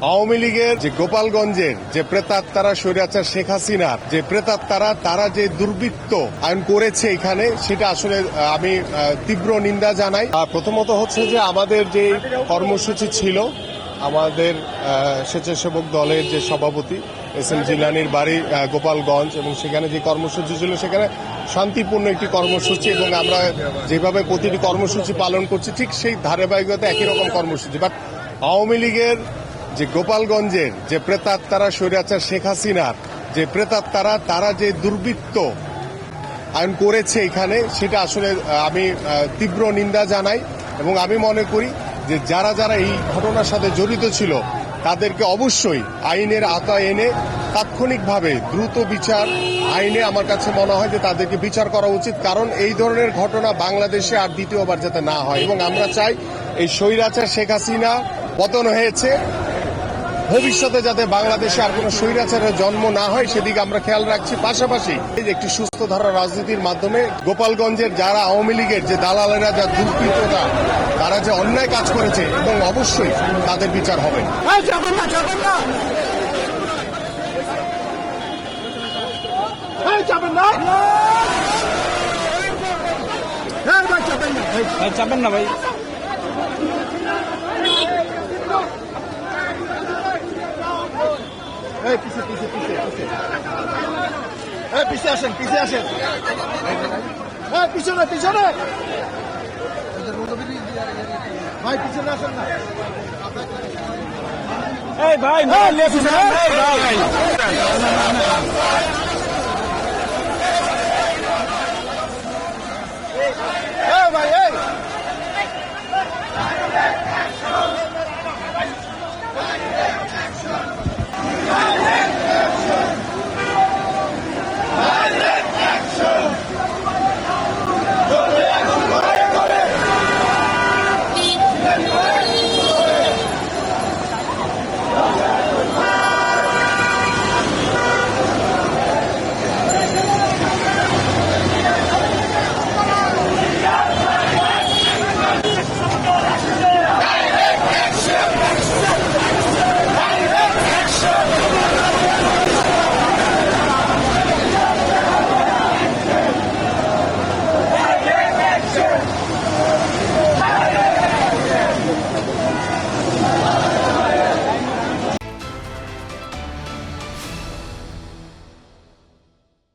আওয়ামী লীগের যে গোপালগঞ্জের যে প্রেতাত্মারা স্বৈরাচার শেখ হাসিনার যে প্রেতাত্মারা তারা যে দুর্বৃত্ত আইন করেছে এখানে, সেটা আসলে আমি তীব্র নিন্দা জানাই। প্রথমত হচ্ছে যে আমাদের যে কর্মসূচি ছিল, আমাদের স্বেচ্ছাসেবক দলের যে সভাপতি এস এম জিলানির বাড়ি গোপালগঞ্জ, এবং সেখানে যে কর্মসূচি ছিল সেখানে শান্তিপূর্ণ একটি কর্মসূচি, এবং আমরা যেভাবে প্রতিটি কর্মসূচি পালন করছি ঠিক সেই ধারাবাহিকতা একই রকম কর্মসূচি। বাট আওয়ামী লীগের যে গোপালগঞ্জের যে প্রেতাত্মারা স্বৈরাচার শেখ হাসিনার যে প্রেতাত্মারা তারা যে দুর্বৃত্ত আইন করেছে এখানে, সেটা আসলে আমি তীব্র নিন্দা জানাই। এবং আমি মনে করি যে যারা যারা এই ঘটনার সাথে জড়িত ছিল তাদেরকে অবশ্যই আইনের আওতায় এনে তাৎক্ষণিকভাবে দ্রুত বিচার আইনে আমার কাছে মনে হয় যে তাদেরকে বিচার করা উচিত। কারণ এই ধরনের ঘটনা বাংলাদেশে আর দ্বিতীয়বার যাতে না হয়, এবং আমরা চাই এই স্বৈরাচার শেখ হাসিনা পতন হয়েছে, ভবিষ্যতে যাতে বাংলাদেশে আর কোনো স্বৈরাচারের জন্ম না হয় সেদিকে আমরা খেয়াল রাখছি। পাশাপাশি একটি সুস্থ ধারা রাজনীতির মাধ্যমে গোপালগঞ্জের যারা আওয়ামী লীগের যে দালালেরা, যা দুর্বৃত্ততা, তারা যে অন্যায় কাজ করেছে এবং অবশ্যই তাদের বিচার হবে। চাপেন না ভাই, পিছিয়ে আসেন, পিছিয়ে আসেন, পিছনে পিছনে ভাই, পিছনে আসেন না ভাই ভাই।